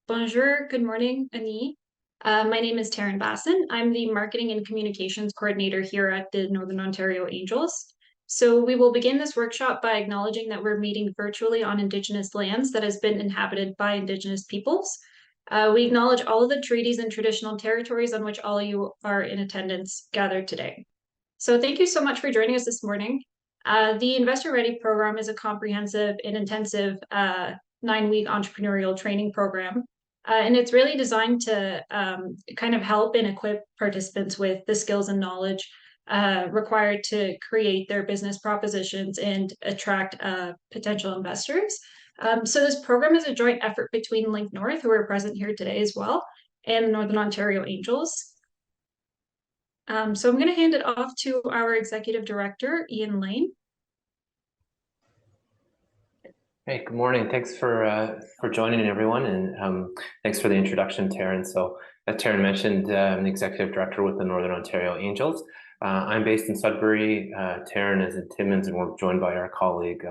Bonjour, good morning, Annie. My name is Taryn Basson. I'm the Marketing and Communications Coordinator here at the Northern Ontario Angels. So we will begin this workshop by acknowledging that we're meeting virtually on Indigenous lands that has been inhabited by Indigenous peoples. We acknowledge all of the treaties and traditional territories on which all of you are in attendance gathered today. So thank you so much for joining us this morning. The Investor Ready program is a comprehensive and intensive 9-week entrepreneurial training program. And it's really designed to kind of help and equip participants with the skills and knowledge required to create their business propositions and attract potential investors. So this program is a joint effort between Link North, who are present here today as well, and the Northern Ontario Angels. So I'm going to hand it off to our Executive Director, Ian Lane. Hey, good morning. Thanks for joining everyone, and thanks for the introduction, Taryn. So, as Taryn mentioned, I'm the Executive Director with the Northern Ontario Angels. I'm based in Sudbury. Taryn is in Timmins, and we're joined by our colleague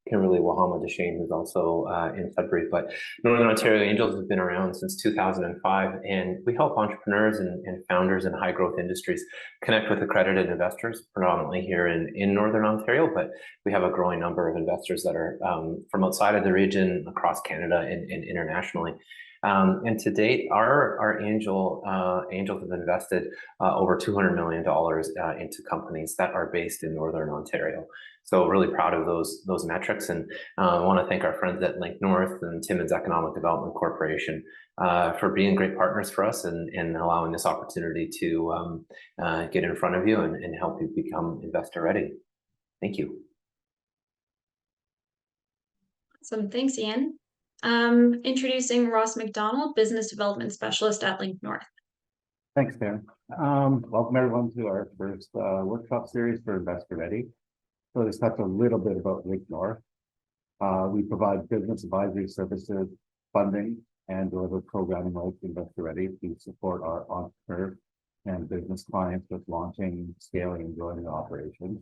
Kimberly Wahama Deshane, who's also in Sudbury. But Northern Ontario Angels has been around since 2005, and we help entrepreneurs and founders in high growth industries connect with accredited investors, predominantly here in Northern Ontario. But we have a growing number of investors that are from outside of the region, across Canada, and internationally. And to date, our angels have invested over $200 million into companies that are based in Northern Ontario. So really proud of those metrics, and I want to thank our friends at Link North and Timmins Economic Development Corporation for being great partners for us and allowing this opportunity to get in front of you and help you become investor ready. Thank you. Awesome, thanks, Ian. Introducing Ross McDonald, Business Development Specialist at Link North. Thanks, Darren. Welcome everyone to our first workshop series for Investor Ready. So let's talk a little bit about Link North. We provide business advisory services, funding, and deliver programming like Investor Ready to support our entrepreneur and business clients with launching, scaling, and growing their operations.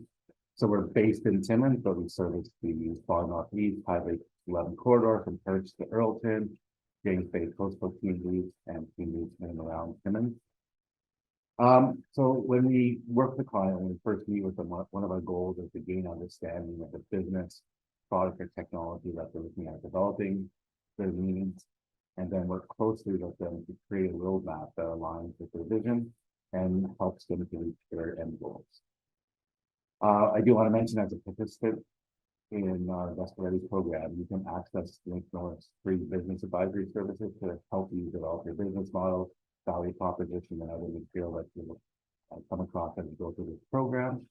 So we're based in Timmins, but we service the far northeast, Highway 11 corridor from Perch to Earlton, James Bay coastal communities, and communities in and around Timmins. So when we work with a client, when we first meet with them, one of our goals is to gain understanding of the business, product, or technology that they're looking at developing, their needs, and then work closely with them to create a roadmap that aligns with their vision and helps them to reach their end goals. I do want to mention, as a participant in our Investor Ready program, you can access Link North's free business advisory services to help you develop your business model, value proposition, and other material that you'll come across as you go through this program.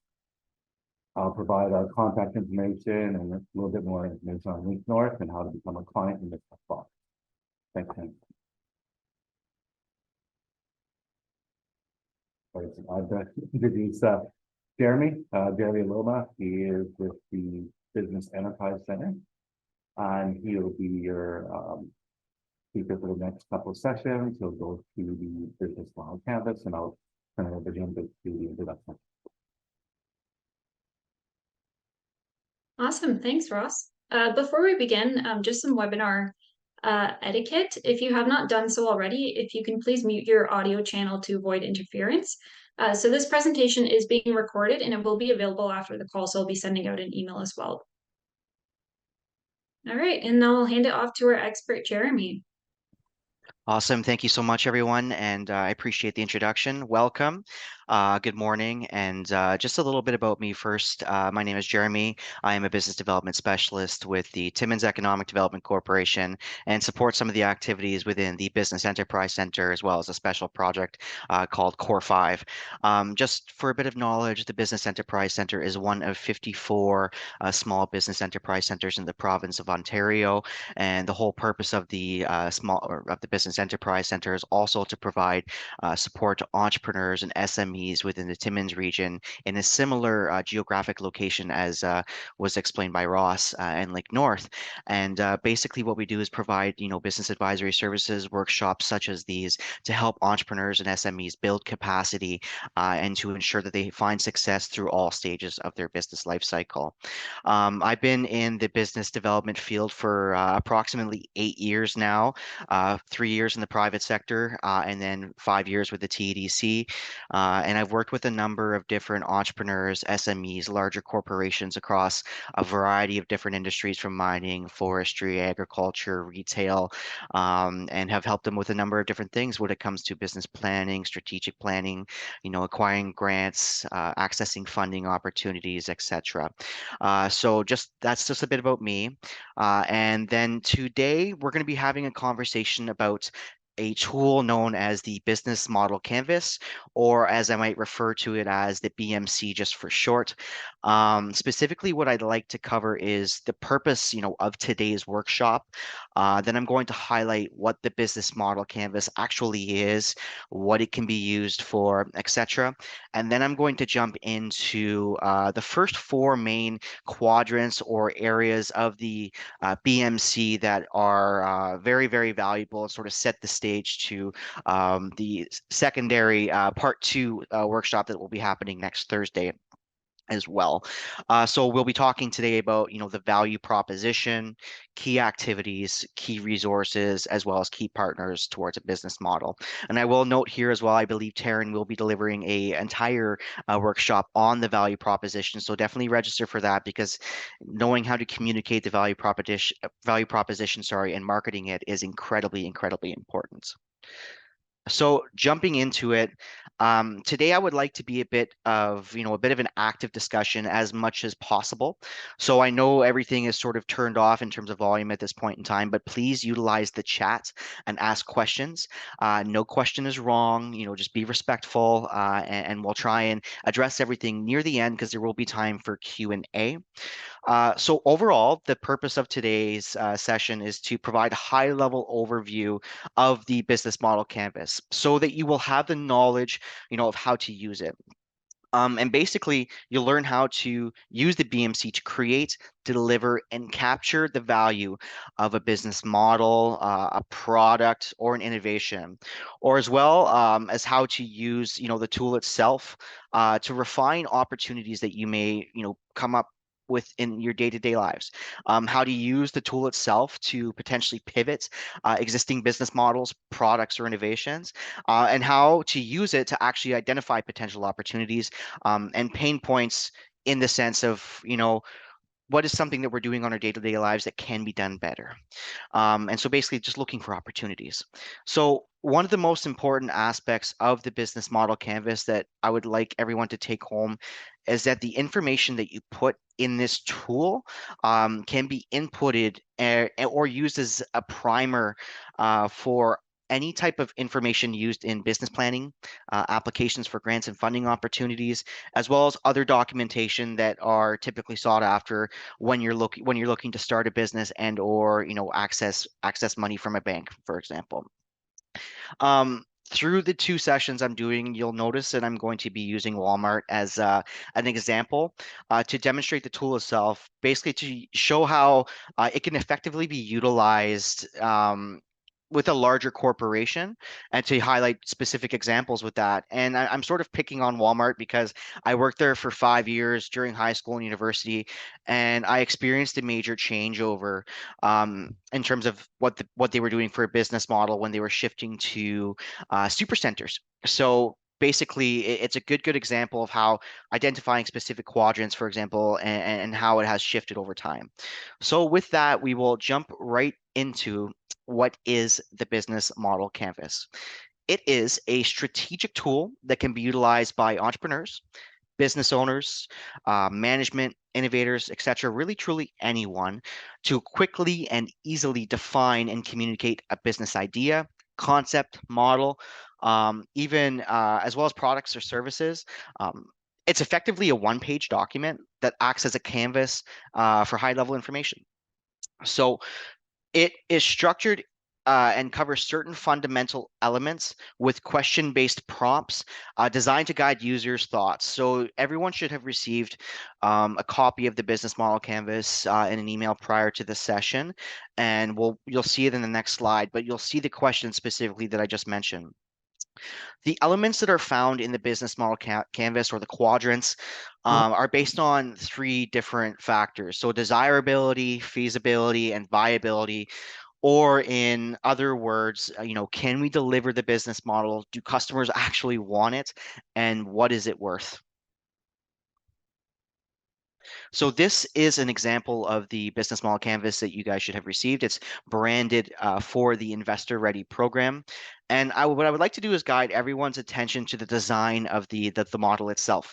I'll provide our contact information and a little bit more information on Link North and how to become a client in the box. Thanks, Hank. I've introduced Jeremy Elomaa. He is with the Business Enterprise Center, and he'll be your speaker for the next couple of sessions. He'll go through the business model canvas, and I'll turn it over to him to do the introduction. Awesome, thanks, Ross. Before we begin, just some webinar etiquette. If you have not done so already, if you can please mute your audio channel to avoid interference. So this presentation is being recorded and it will be available after the call, so I'll be sending out an email as well. All right, and now I'll hand it off to our expert, Jeremy. Awesome. Thank you so much, everyone. And I appreciate the introduction. Welcome. Good morning. And just a little bit about me first. My name is Jeremy. I am a business development specialist with the Timmins Economic Development Corporation and support some of the activities within the Business Enterprise Center, as well as a special project called Core 5. Just for a bit of knowledge, the Business Enterprise Center is one of 54 small business enterprise centers in the province of Ontario. And the whole purpose of the Business Enterprise Center is also to provide support to entrepreneurs and SMEs within the Timmins region in a similar geographic location as was explained by Ross and Lake North. And basically what we do is provide, business advisory services, workshops such as these to help entrepreneurs and SMEs build capacity and to ensure that they find success through all stages of their business life cycle. I've been in the business development field for approximately 8 years now, 3 years in the private sector, and then 5 years with the TEDC. And I've worked with a number of different entrepreneurs, SMEs, larger corporations across a variety of different industries from mining, forestry, agriculture, retail, and have helped them with a number of different things when it comes to business planning, strategic planning, acquiring grants, accessing funding opportunities, etc. So that's just a bit about me. And then today we're going to be having a conversation about a tool known as the Business Model Canvas, or as I might refer to it as the BMC just for short. Specifically, what I'd like to cover is the purpose, of today's workshop. Then I'm going to highlight what the Business Model Canvas actually is, what it can be used for, etc. And then I'm going to jump into the first four main quadrants or areas of the BMC that are very, very valuable and sort of set the stage to the secondary part two workshop that will be happening next Thursday as well. So we'll be talking today about, the value proposition, key activities, key resources, as well as key partners towards a business model. And I will note here as well, I believe Taryn will be delivering a entire workshop on the value proposition. So definitely register for that, because knowing how to communicate the value proposition, and marketing it is incredibly, incredibly important. So jumping into it, today I would like to be a bit of an active discussion as much as possible. So I know everything is sort of turned off in terms of volume at this point in time, but please utilize the chat and ask questions. No question is wrong. Just be respectful, and we'll try and address everything near the end, because there will be time for Q&A. So overall, the purpose of today's session is to provide a high-level overview of the business model canvas so that you will have the knowledge, of how to use it. And basically, you'll learn how to use the BMC to create, deliver, and capture the value of a business model, a product, or an innovation, or as well as how to use, the tool itself to refine opportunities that you may, come up with in your day-to-day lives, how to use the tool itself to potentially pivot existing business models, products, or innovations, and how to use it to actually identify potential opportunities and pain points in the sense of, what is something that we're doing on our day-to-day lives that can be done better. And so basically just looking for opportunities. So one of the most important aspects of the business model canvas that I would like everyone to take home is that the information that you put in this tool can be inputted or used as a primer for any type of information used in business planning, applications for grants and funding opportunities, as well as other documentation that are typically sought after when you're looking to start a business and or access money from a bank, for example. Through the two sessions I'm doing, you'll notice that I'm going to be using Walmart as an example to demonstrate the tool itself, basically to show how it can effectively be utilized with a larger corporation, and to highlight specific examples with that. And I'm sort of picking on Walmart because I worked there for 5 years during high school and university, and I experienced a major changeover in terms of what they were doing for a business model when they were shifting to super centers. So basically, it's a good example of how identifying specific quadrants, for example, and how it has shifted over time. So with that, we will jump right into what is the business model canvas. It is a strategic tool that can be utilized by entrepreneurs, business owners, management, innovators, etc., really truly anyone, to quickly and easily define and communicate a business idea, concept, model, even as well as products or services. It's effectively a one-page document that acts as a canvas for high-level information. So it is structured and covers certain fundamental elements with question-based prompts designed to guide users' thoughts. So everyone should have received a copy of the business model canvas in an email prior to the session, and you'll see it in the next slide, but you'll see the question specifically that I just mentioned. The elements that are found in the business model canvas, or the quadrants, are based on 3 different factors. So desirability, feasibility, and viability. Or in other words, can we deliver the business model? Do customers actually want it? And what is it worth? So this is an example of the business model canvas that you guys should have received. It's branded for the Investor Ready program. And what I would like to do is guide everyone's attention to the design of the model itself.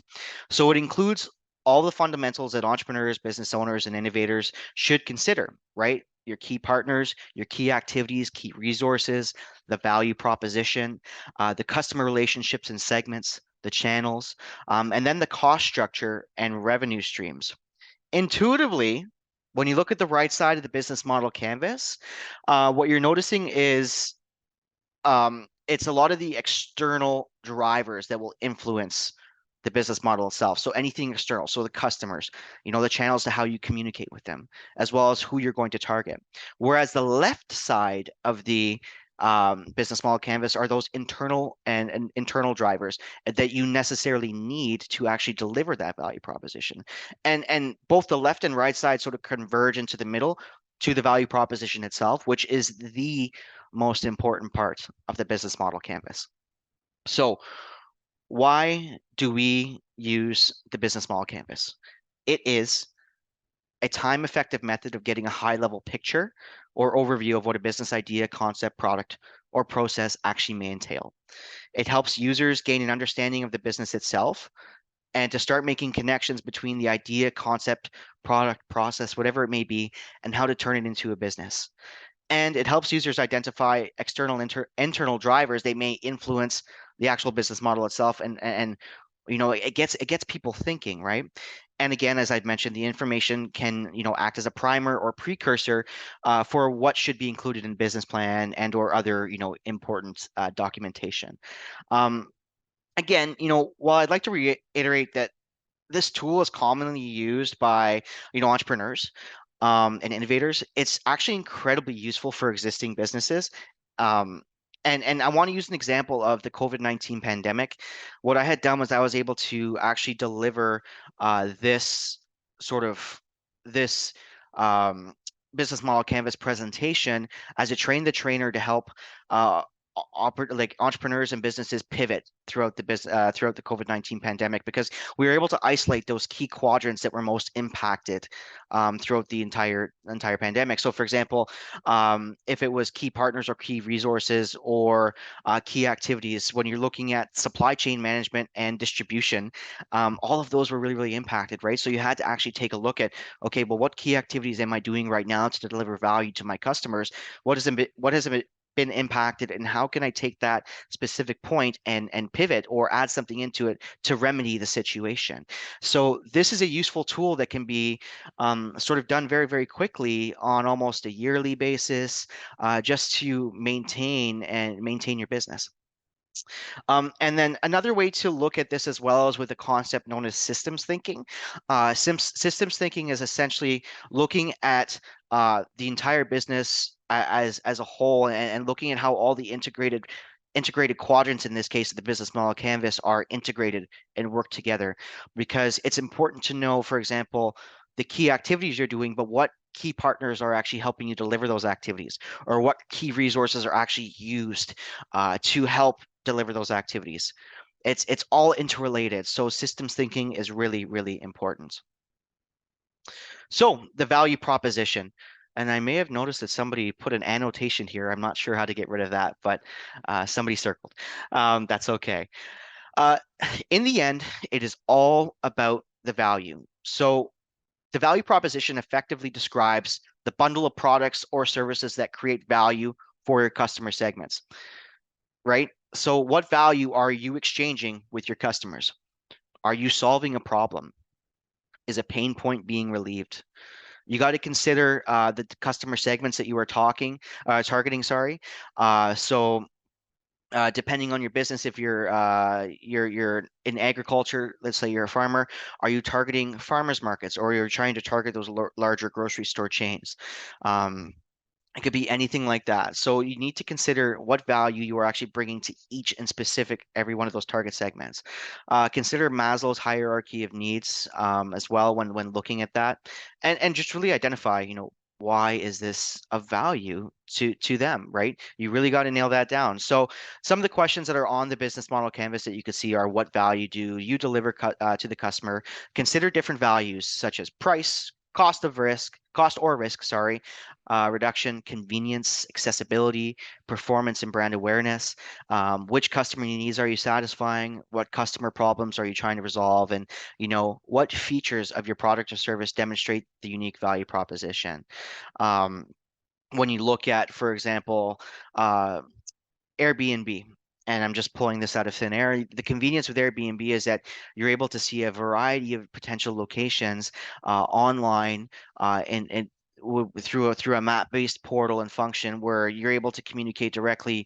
So it includes all the fundamentals that entrepreneurs, business owners, and innovators should consider, right? Your key partners, your key activities, key resources, the value proposition, the customer relationships and segments, the channels, and then the cost structure and revenue streams. Intuitively, when you look at the right side of the business model canvas, what you're noticing is it's a lot of the external drivers that will influence the business model itself. So anything external, so the customers, the channels to how you communicate with them, as well as who you're going to target. Whereas the left side of the business model canvas are those internal and internal drivers that you necessarily need to actually deliver that value proposition. And both the left and right side sort of converge into the middle to the value proposition itself, which is the most important part of the business model canvas. So why do we use the business model canvas? It is a time-effective method of getting a high-level picture or overview of what a business idea, concept, product, or process actually may entail. It helps users gain an understanding of the business itself and to start making connections between the idea, concept, product, process, whatever it may be, and how to turn it into a business. And it helps users identify external internal drivers they may influence the actual business model itself, and it gets people thinking, right? And again, as I'd mentioned, the information can act as a primer or precursor for what should be included in business plan and or other important documentation. Again, while I'd like to reiterate that this tool is commonly used by entrepreneurs and innovators, it's actually incredibly useful for existing businesses. And I want to use an example of the COVID-19 pandemic. What I had done was I was able to actually deliver this sort of this um, business model canvas presentation as a train the trainer to help like entrepreneurs and businesses pivot throughout the throughout the COVID-19 pandemic, because we were able to isolate those key quadrants that were most impacted throughout the entire pandemic. So, for example, if it was key partners or key resources or key activities, when you're looking at supply chain management and distribution, all of those were really impacted, right? So you had to actually take a look at, okay, well, what key activities am I doing right now to deliver value to my customers? What has been impacted, and how can I take that specific point and pivot or add something into it to remedy the situation? So this is a useful tool that can be sort of done very quickly on almost a yearly basis, just to maintain your business. And then another way to look at this as well is with a concept known as systems thinking. Systems thinking is essentially looking at the entire business as a whole, and looking at how all the integrated quadrants, in this case the business model canvas, are integrated and work together. Because it's important to know, for example, the key activities you're doing, but what key partners are actually helping you deliver those activities, or what key resources are actually used to help deliver those activities. It's all interrelated. So systems thinking is really important. So the value proposition. And I may have noticed that somebody put an annotation here. I'm not sure how to get rid of that, but somebody circled. That's okay. In the end, it is all about the value. So the value proposition effectively describes the bundle of products or services that create value for your customer segments, right? So what value are you exchanging with your customers? Are you solving a problem? Is a pain point being relieved? You got to consider the customer segments that you are targeting, sorry. Depending on your business, if you're in agriculture, let's say you're a farmer, are you targeting farmers markets, or you're trying to target those larger grocery store chains? It could be anything like that. So you need to consider what value you are actually bringing to each and specific every one of those target segments. Consider Maslow's hierarchy of needs as well when looking at that, and just really identify, why is this of value to them, right? You really got to nail that down. So some of the questions that are on the business model canvas that you could see are: what value do you deliver to the customer? Consider different values such as price, cost or risk, sorry, reduction, convenience, accessibility, performance, and brand awareness. Which customer needs are you satisfying? What customer problems are you trying to resolve? And what features of your product or service demonstrate the unique value proposition? Um, when you look at, for example, Airbnb, and I'm just pulling this out of thin air. The convenience with Airbnb is that you're able to see a variety of potential locations online, and through a map-based portal and function where you're able to communicate directly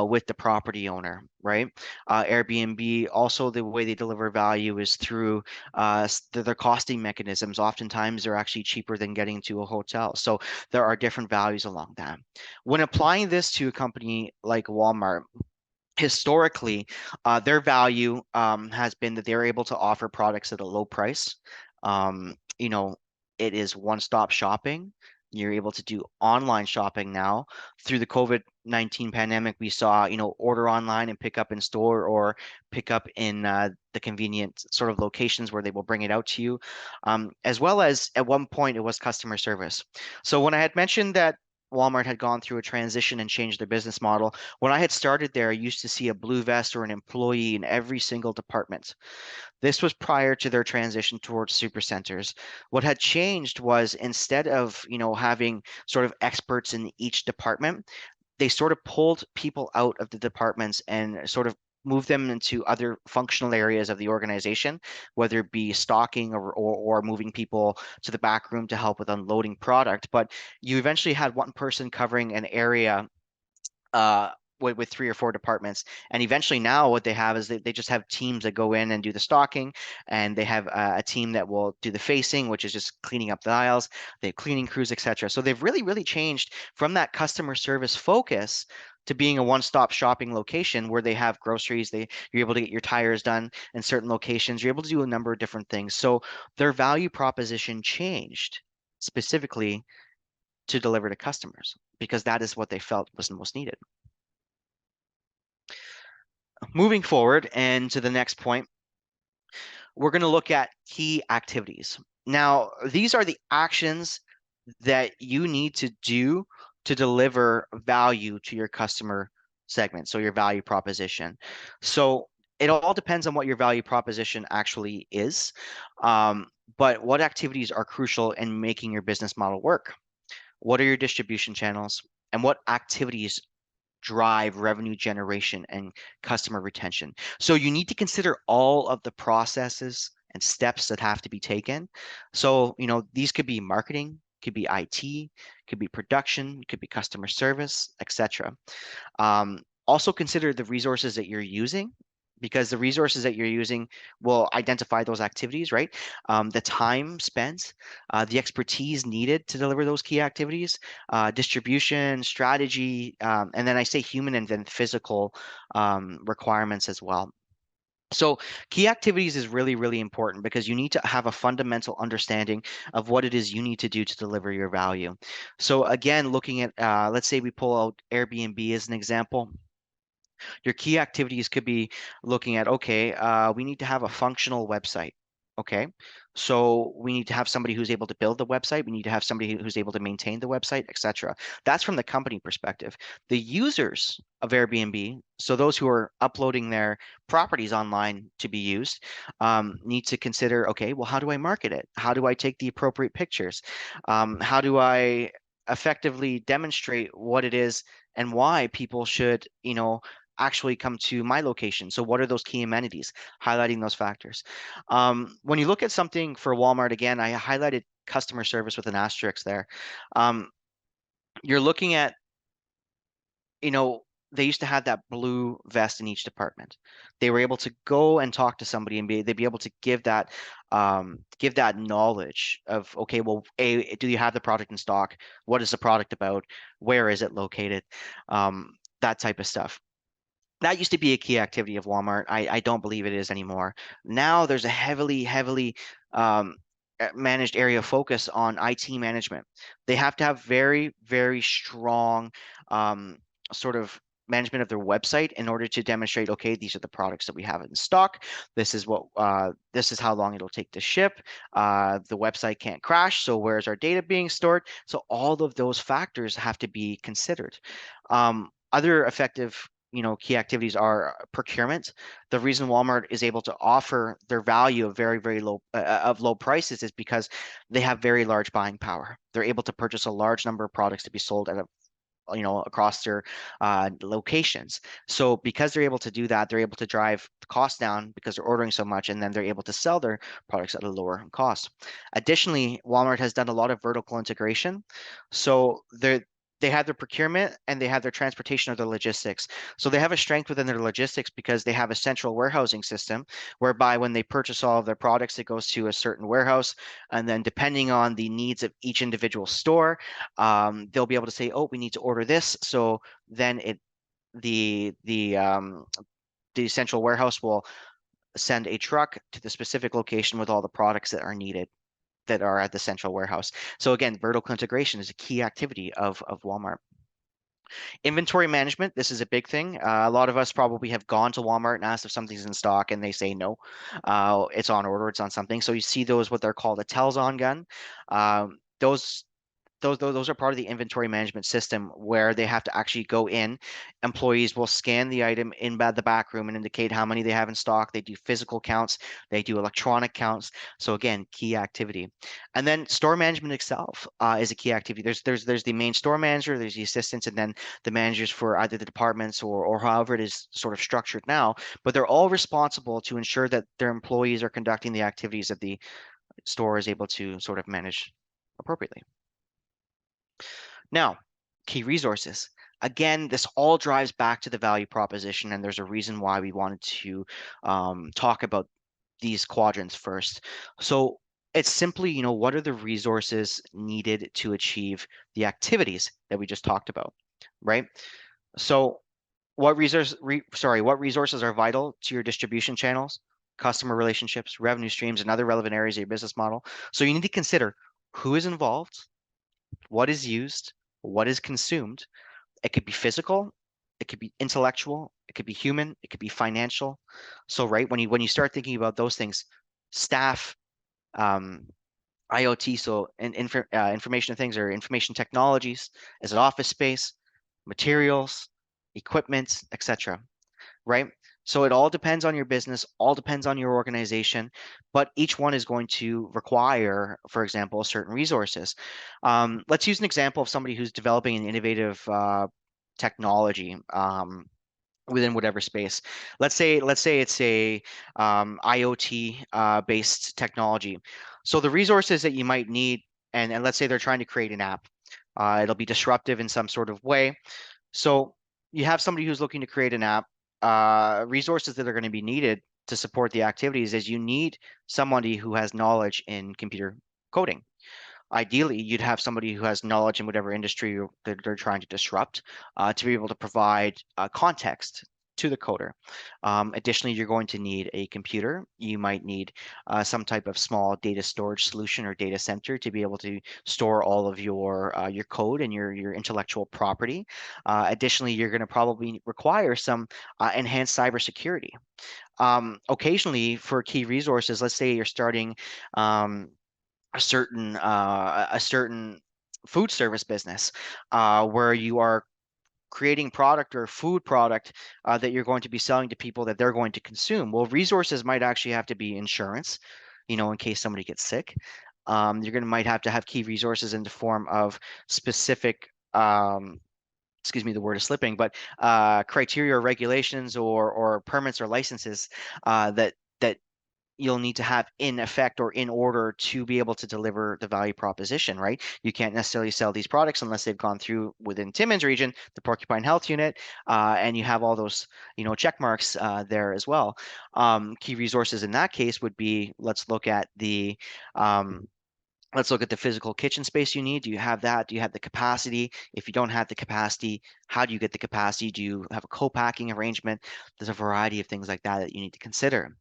with the property owner, right? Airbnb also, the way they deliver value is through their costing mechanisms. Oftentimes, they're actually cheaper than getting to a hotel. So there are different values along that. When applying this to a company like Walmart, historically, their value has been that they're able to offer products at a low price. Um, you know, it is one-stop shopping. You're able to do online shopping now. Through the COVID-19 pandemic, we saw, order online and pick up in store, or pick up in the convenient sort of locations where they will bring it out to you. As well as at one point, it was customer service. So when I had mentioned that Walmart had gone through a transition and changed their business model, when I had started there, I used to see a blue vest or an employee in every single department. This was prior to their transition towards supercenters. What had changed was, instead of, having sort of experts in each department, they sort of pulled people out of the departments and sort of moved them into other functional areas of the organization, whether it be stocking or moving people to the back room to help with unloading product. But you eventually had one person covering an area uh, with 3 or 4 departments. And eventually now what they have is they just have teams that go in and do the stocking, and they have a team that will do the facing, which is just cleaning up the aisles. They have cleaning crews, etc. So they've really, really changed from that customer service focus to being a one-stop shopping location where they have groceries. You're able to get your tires done in certain locations. You're able to do a number of different things. So their value proposition changed specifically to deliver to customers, because that is what they felt was the most needed. Moving forward and to the next point, we're going to look at key activities. Now, these are the actions that you need to do to deliver value to your customer segment, so your value proposition. So it all depends on what your value proposition actually is, but what activities are crucial in making your business model work? What are your distribution channels, and what activities drive revenue generation and customer retention? So you need to consider all of the processes and steps that have to be taken. So, these could be marketing, could be IT, could be production, could be customer service, etc. Also consider the resources that you're using, because the resources that you're using will identify those activities, right? The time spent, the expertise needed to deliver those key activities, distribution, strategy, and then I say human and then physical requirements as well. So key activities is really, really important, because you need to have a fundamental understanding of what it is you need to do to deliver your value. So again, looking at, let's say we pull out Airbnb as an example. Your key activities could be looking at, okay, we need to have a functional website. Okay, so we need to have somebody who's able to build the website. We need to have somebody who's able to maintain the website, etc. That's from the company perspective. The users of Airbnb, so those who are uploading their properties online to be used, need to consider, okay, well, how do I market it? How do I take the appropriate pictures? How do I effectively demonstrate what it is and why people should, actually come to my location? So what are those key amenities? Highlighting those factors. When you look at something for Walmart, again, I highlighted customer service with an asterisk there. You're looking at, they used to have that blue vest in each department. They were able to go and talk to somebody and they'd be able to give that knowledge of, okay, well, do you have the product in stock? What is the product about? Where is it located? That type of stuff. That used to be a key activity of Walmart. I don't believe it is anymore. Now there's a heavily um, managed area of focus on IT management. They have to have very strong sort of management of their website in order to demonstrate, okay, these are the products that we have in stock. This is how long it'll take to ship. The website can't crash. So where's our data being stored? So all of those factors have to be considered. Other effective key activities are procurement. The reason Walmart is able to offer their value of very low prices is because they have very large buying power. They're able to purchase a large number of products to be sold at across their locations. So because they're able to do that, they're able to drive the cost down because they're ordering so much, and then they're able to sell their products at a lower cost. Additionally, Walmart has done a lot of vertical integration. So they have their procurement and they have their transportation of their logistics. So they have a strength within their logistics because they have a central warehousing system whereby when they purchase all of their products, it goes to a certain warehouse. And then depending on the needs of each individual store, they'll be able to say, oh, we need to order this. So then the central warehouse will send a truck to the specific location with all the products that are needed that are at the central warehouse. So again, vertical integration is a key activity of Walmart. Inventory management, this is a big thing. A lot of us probably have gone to Walmart and asked if something's in stock and they say no, it's on order, it's on something. So you see those, what they're called a tells on gun. Those are part of the inventory management system where they have to actually go in. Employees will scan the item in the back room and indicate how many they have in stock. They do physical counts, they do electronic counts. So again, key activity. And then store management itself is a key activity. There's the main store manager, there's the assistants, and then the managers for either the departments or however it is sort of structured now. But they're all responsible to ensure that their employees are conducting the activities that the store is able to sort of manage appropriately. Now, key resources. Again, this all drives back to the value proposition, and there's a reason why we wanted to talk about these quadrants first. So it's simply, what are the resources needed to achieve the activities that we just talked about, right? So what resources are vital to your distribution channels, customer relationships, revenue streams, and other relevant areas of your business model? So you need to consider who is involved, what is used, what is consumed. It could be physical, it could be intellectual, it could be human, it could be financial. So, right, when you start thinking about those things, staff, IoT, so information things or information technologies, is it office space, materials, equipment, etc. Right? So it all depends on your business, all depends on your organization, but each one is going to require, for example, certain resources. Let's use an example of somebody who's developing an innovative technology within whatever space. Let's say it's a IoT based technology. So the resources that you might need, and let's say they're trying to create an app. It'll be disruptive in some sort of way. So you have somebody who's looking to create an app. Resources that are going to be needed to support the activities is you need somebody who has knowledge in computer coding. Ideally, you'd have somebody who has knowledge in whatever industry that they're trying to disrupt to be able to provide context to the coder. Additionally, you're going to need a computer. You might need some type of small data storage solution or data center to be able to store all of your code and your intellectual property. Additionally, you're going to probably require some enhanced cybersecurity. Occasionally, for key resources, let's say you're starting a certain food service business where you are creating product or food product that you're going to be selling to people that they're going to consume. Well, resources might actually have to be insurance, in case somebody gets sick. You're going to might have to have key resources in the form of specific, excuse me, the word is slipping, but criteria or regulations or permits or licenses that you'll need to have in effect or in order to be able to deliver the value proposition, right? You can't necessarily sell these products unless they've gone through within Timmins region, the Porcupine Health Unit, and you have all those, check marks there as well. Key resources in that case would be, let's look at the physical kitchen space you need. Do you have that? Do you have the capacity? If you don't have the capacity, how do you get the capacity? Do you have a co-packing arrangement? There's a variety of things like that that you need to consider.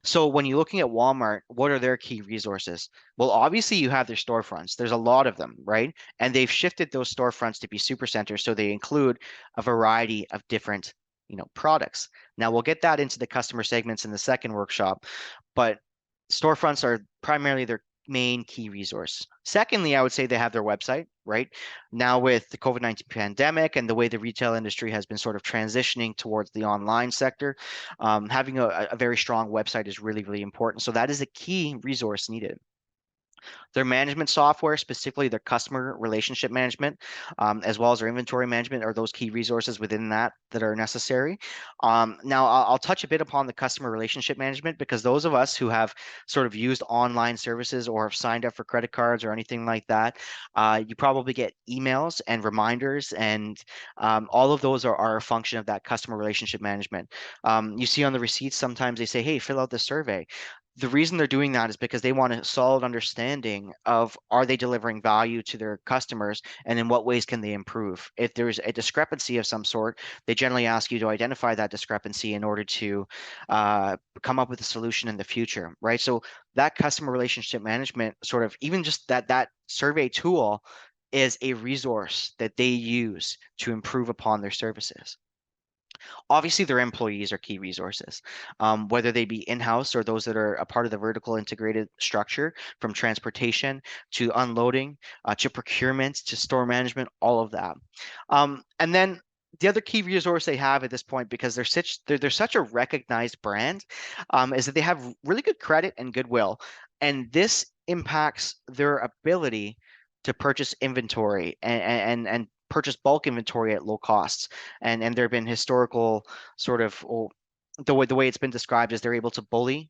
So when you're looking at Walmart, what are their key resources? Well, obviously you have their storefronts. There's a lot of them, right? And they've shifted those storefronts to be supercenters, so they include a variety of different, products. Now we'll get that into the customer segments in the second workshop, but storefronts are primarily their main key resource. Secondly, I would say they have their website, right? Now with the COVID-19 pandemic and the way the retail industry has been sort of transitioning towards the online sector, having a very strong website is really, really important. So that is a key resource needed. Their management software, specifically their customer relationship management, as well as their inventory management, are those key resources within that are necessary. Now, I'll touch a bit upon the customer relationship management, because those of us who have sort of used online services or have signed up for credit cards or anything like that, you probably get emails and reminders, and all of those are a function of that customer relationship management. You see on the receipts, sometimes they say, hey, fill out the survey. The reason they're doing that is because they want a solid understanding of, are they delivering value to their customers, and in what ways can they improve. If there's a discrepancy of some sort, they generally ask you to identify that discrepancy in order to come up with a solution in the future, right? So that customer relationship management, sort of, even just that survey tool, is a resource that they use to improve upon their services. Obviously, their employees are key resources, whether they be in-house or those that are a part of the vertical integrated structure, from transportation to unloading, to procurement, to store management, all of that. And then the other key resource they have at this point, because they're such a recognized brand, is that they have really good credit and goodwill. And this impacts their ability to purchase inventory and purchase bulk inventory at low costs. And there have been historical sort of, the way it's been described is they're able to bully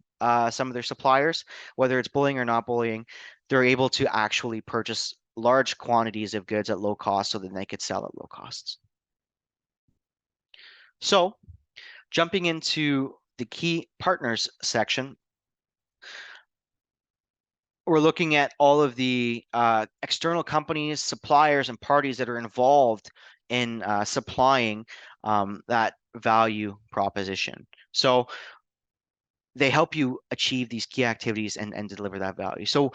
some of their suppliers. Whether it's bullying or not bullying, they're able to actually purchase large quantities of goods at low cost so that they could sell at low costs. So jumping into the key partners section, we're looking at all of the external companies, suppliers, and parties that are involved in supplying that value proposition. So they help you achieve these key activities and deliver that value. So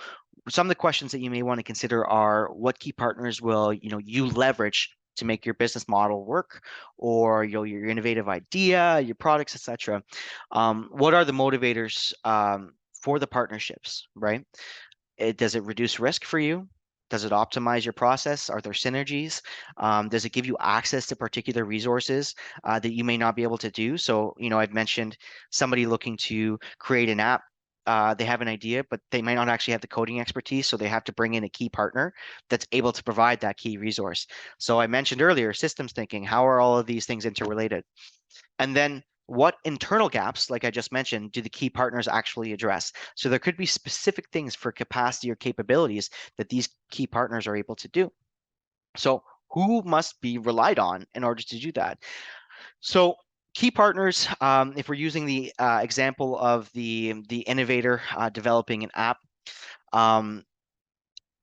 some of the questions that you may want to consider are, what key partners will you leverage to make your business model work, or your innovative idea, your products, etc. What are the motivators for the partnerships, right? Does it reduce risk for you? Does it optimize your process? Are there synergies? Does it give you access to particular resources that you may not be able to do? So, I've mentioned somebody looking to create an app. They have an idea, but they might not actually have the coding expertise, so they have to bring in a key partner that's able to provide that key resource. So I mentioned earlier, systems thinking. How are all of these things interrelated? And then what internal gaps, like I just mentioned, do the key partners actually address? So there could be specific things for capacity or capabilities that these key partners are able to do. So who must be relied on in order to do that? So key partners, if we're using the example of the innovator developing an app,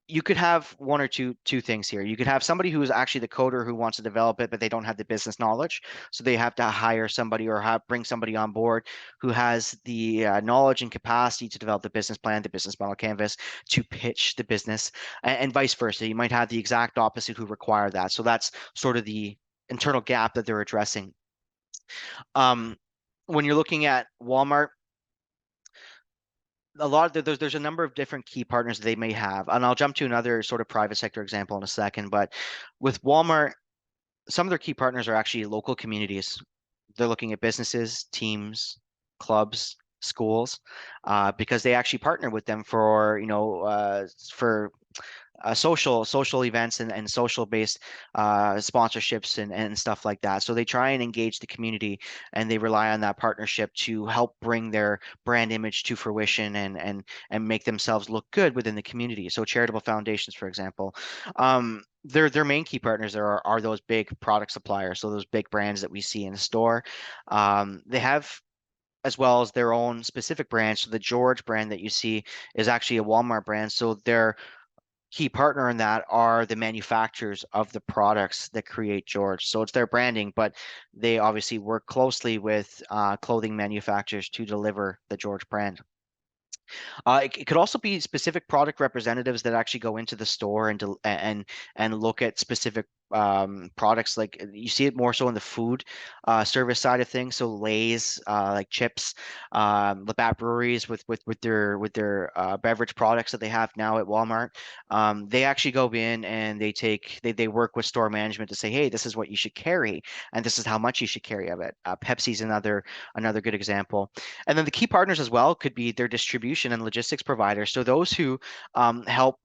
you could have one or two things here. You could have somebody who is actually the coder who wants to develop it, but they don't have the business knowledge. So they have to hire somebody or bring somebody on board who has the knowledge and capacity to develop the business plan, the business model canvas, to pitch the business, and vice versa. You might have the exact opposite who require that. So that's sort of the internal gap that they're addressing. When you're looking at Walmart, there's a number of different key partners they may have, and I'll jump to another sort of private sector example in a second. But with Walmart, some of their key partners are actually local communities. They're looking at businesses, teams, clubs, schools, because they actually partner with them for social events and social based sponsorships and stuff like that. So they try and engage the community, and they rely on that partnership to help bring their brand image to fruition and make themselves look good within the community. So charitable foundations, for example, their main key partners are those big product suppliers. So those big brands that we see in the store. They have as well as their own specific brand. So the George brand that you see is actually a Walmart brand. So their key partner in that are the manufacturers of the products that create George. So it's their branding, but they obviously work closely with clothing manufacturers to deliver the George brand. It could also be specific product representatives that actually go into the store and look at specific products. Like you see it more so in the food service side of things. So Lay's, like chips, Labatt Breweries with their beverage products that they have now at Walmart. They actually go in and they work with store management to say, hey, this is what you should carry, and this is how much you should carry of it. Pepsi's another good example. And then the key partners as well could be their distribution and logistics providers. So those who help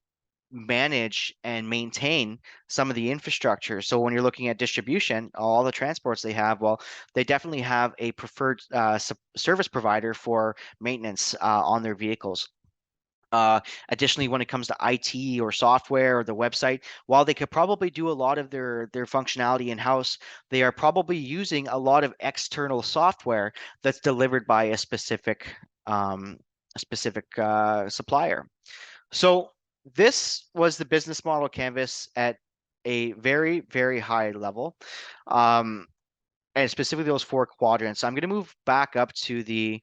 manage and maintain some of the infrastructure. So when you're looking at distribution, all the transports they have, well, they definitely have a preferred service provider for maintenance on their vehicles. Additionally, when it comes to IT or software or the website, while they could probably do a lot of their functionality in-house, they are probably using a lot of external software that's delivered by a specific supplier. So this was the business model canvas at a very, very high level. And specifically those 4 quadrants. I'm going to move back up to the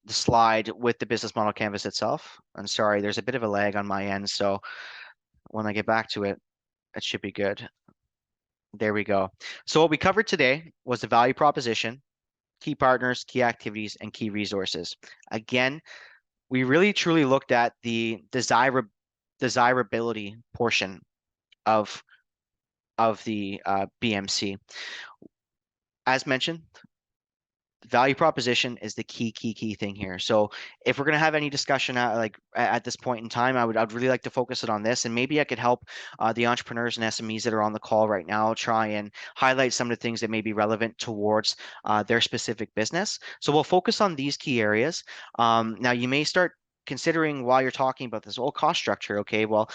slide with the business model canvas itself. I'm sorry, there's a bit of a lag on my end, so when I get back to it, it should be good. There we go. So what we covered today was the value proposition, key partners, key activities, and key resources. Again, we really truly looked at the desirability portion of the BMC. As mentioned, value proposition is the key thing here. So if we're going to have any discussion at this point in time, I'd really like to focus it on this, and maybe I could help the entrepreneurs and SMEs that are on the call right now try and highlight some of the things that may be relevant towards their specific business. So we'll focus on these key areas. Now you may start considering while you're talking about this whole cost structure, okay, well,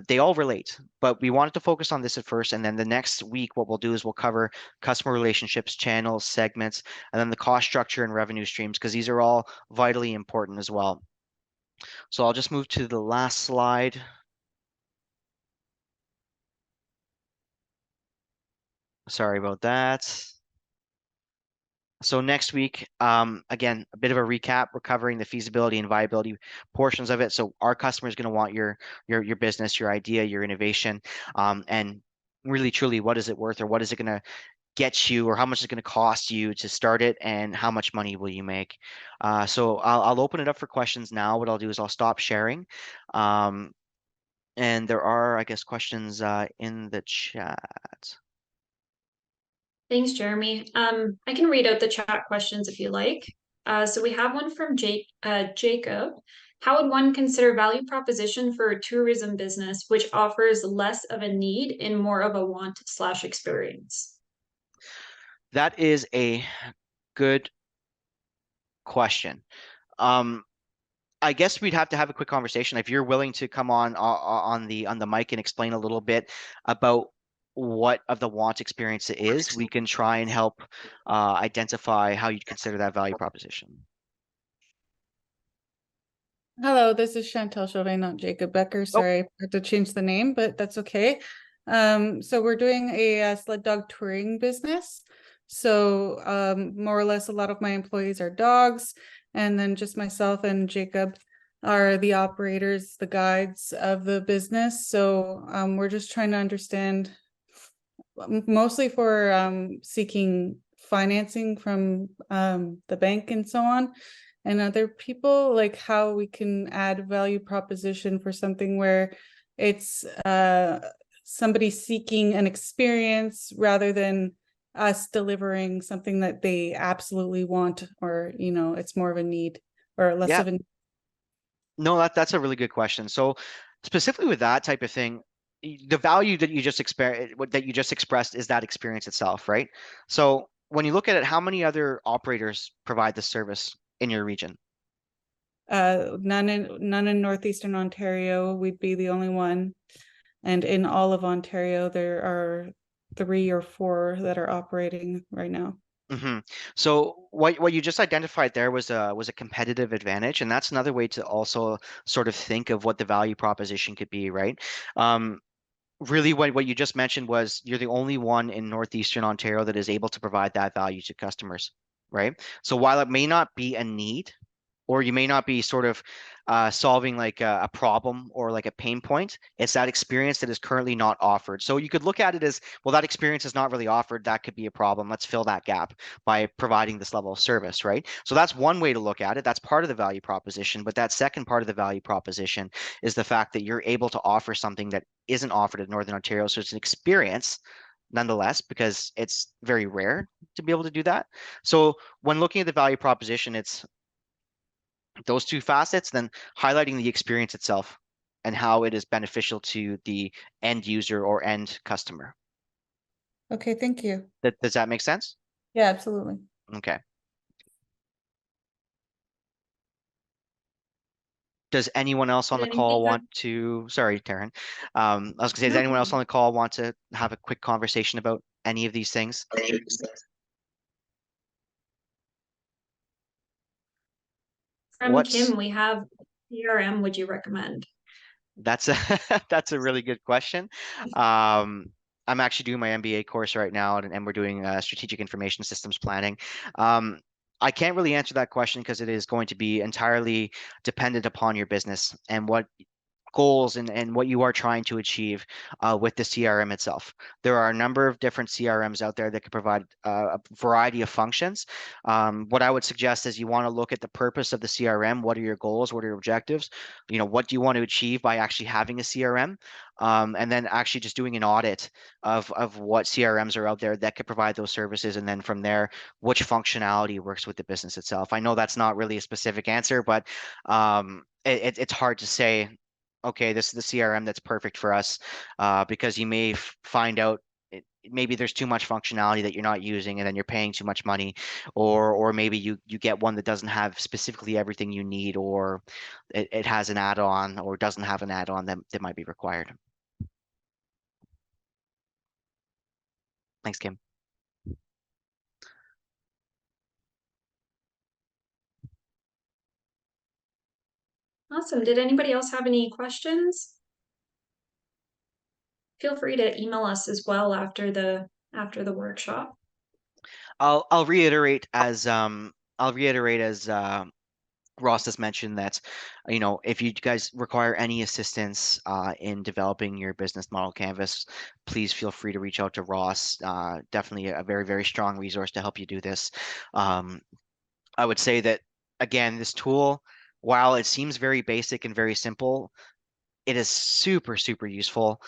they all relate, but we wanted to focus on this at first, and then the next week, what we'll do is we'll cover customer relationships, channels, segments, and then the cost structure and revenue streams, because these are all vitally important as well. So I'll just move to the last slide. Sorry about that. So next week, again, a bit of a recap. We're covering the feasibility and viability portions of it. So our customer is going to want your business, your idea, your innovation, and really truly, what is it worth, or what is it going to get you, or how much is it going to cost you to start it, and how much money will you make? So I'll open it up for questions now. What I'll do is I'll stop sharing. And there are, I guess, questions in the chat. Thanks, Jeremy. I can read out the chat questions if you like. So we have one from Jacob. How would one consider value proposition for a tourism business which offers less of a need and more of a want/experience? That is a good question. I guess we'd have to have a quick conversation. If you're willing to come on the mic and explain a little bit about what of the want experience it is, we can try and help identify how you'd consider that value proposition. Hello, this is Chantal Chauvin, not Jacob Becker. Sorry, I had to change the name, but that's okay. So we're doing a sled dog touring business. So more or less, a lot of my employees are dogs, and then just myself and Jacob are the operators, the guides of the business. So we're just trying to understand, mostly for seeking financing from the bank and so on, and other people, like how we can add value proposition for something where it's somebody seeking an experience rather than us delivering something that they absolutely want, or it's more of a need or less of a need. No, that's a really good question. So specifically with that type of thing, the value that you just expressed is that experience itself, right? So when you look at it, how many other operators provide this service in your region? None in Northeastern Ontario. We'd be the only one. And in all of Ontario, there are 3 or 4 that are operating right now. Hmm. So what you just identified there was a competitive advantage, and that's another way to also sort of think of what the value proposition could be, right? Really, what you just mentioned was you're the only one in Northeastern Ontario that is able to provide that value to customers, right? So while it may not be a need, or you may not be sort of solving like a problem or like a pain point. It's that experience that is currently not offered. So you could look at it as, well, that experience is not really offered. That could be a problem. Let's fill that gap by providing this level of service, right? So that's one way to look at it. That's part of the value proposition. But that second part of the value proposition is the fact that you're able to offer something that isn't offered in Northern Ontario. So it's an experience nonetheless, because it's very rare to be able to do that. So when looking at the value proposition, it's those two facets, then highlighting the experience itself and how it is beneficial to the end user or end customer. Okay, thank you. Does that make sense? Yeah, absolutely. Okay. Does anyone else on Did the call anything that, want to, sorry, Taryn. I was gonna say, does anyone else no, on the call want to have a quick conversation about any of these things? from What's Kim, we have CRM would you recommend? That's a that's a really good question. Um, I'm actually doing my MBA course right now, and we're doing strategic information systems planning. Um, I can't really answer that question because it is going to be entirely dependent upon your business and what goals and what you are trying to achieve with the CRM itself. There are a number of different CRMs out there that can provide a variety of functions. What I would suggest is you want to look at the purpose of the CRM. What are your goals? What are your objectives? You know, what do you want to achieve by actually having a CRM? And then actually just doing an audit of what CRMs are out there that could provide those services. And then from there, which functionality works with the business itself. I know that's not really a specific answer, but it's hard to say, okay, this is the CRM that's perfect for us, because you may find out maybe there's too much functionality that you're not using, and then you're paying too much money, or maybe you get one that doesn't have specifically everything you need, or it has an add-on or doesn't have an add-on that might be required. Thanks, Kim. Awesome. Did anybody else have any questions? Feel free to email us as well after the workshop. I'll reiterate as Ross has mentioned that, you know, if you guys require any assistance in developing your business model canvas, please feel free to reach out to Ross. Definitely a very, very strong resource to help you do this. I would say that, again, this tool, while it seems very basic and very simple, it is super, super useful.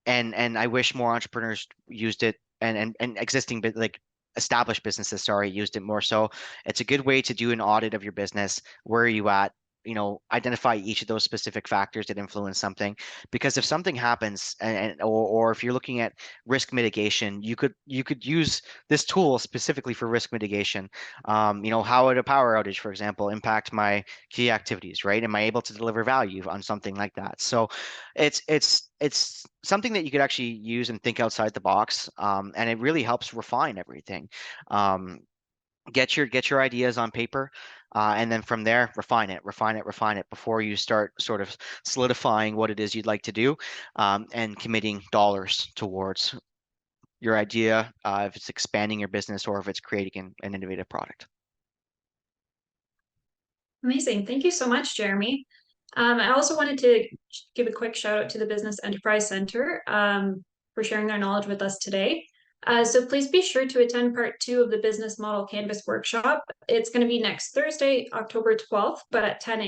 And I wish more entrepreneurs used it, and existing like established businesses, sorry, used it more. So it's a good way to do an audit of your business. Where are you at? You know, identify each of those specific factors that influence something. Because if something happens, or if you're looking at risk mitigation, you could use this tool specifically for risk mitigation. You know, how would a power outage, for example, impact my key activities, right? Am I able to deliver value on something like that? So it's something that you could actually use and think outside the box, and it really helps refine everything. Um, get your ideas on paper, and then from there, refine it before you start sort of solidifying what it is you'd like to do, and committing dollars towards your idea, if it's expanding your business or if it's creating an innovative product. Amazing. Thank you so much, Jeremy. I also wanted to give a quick shout out to the Business Enterprise Center for sharing their knowledge with us today. So please be sure to attend part 2 of the Business Model Canvas workshop. It's going to be next Thursday, October 12th, but at 10 a.m.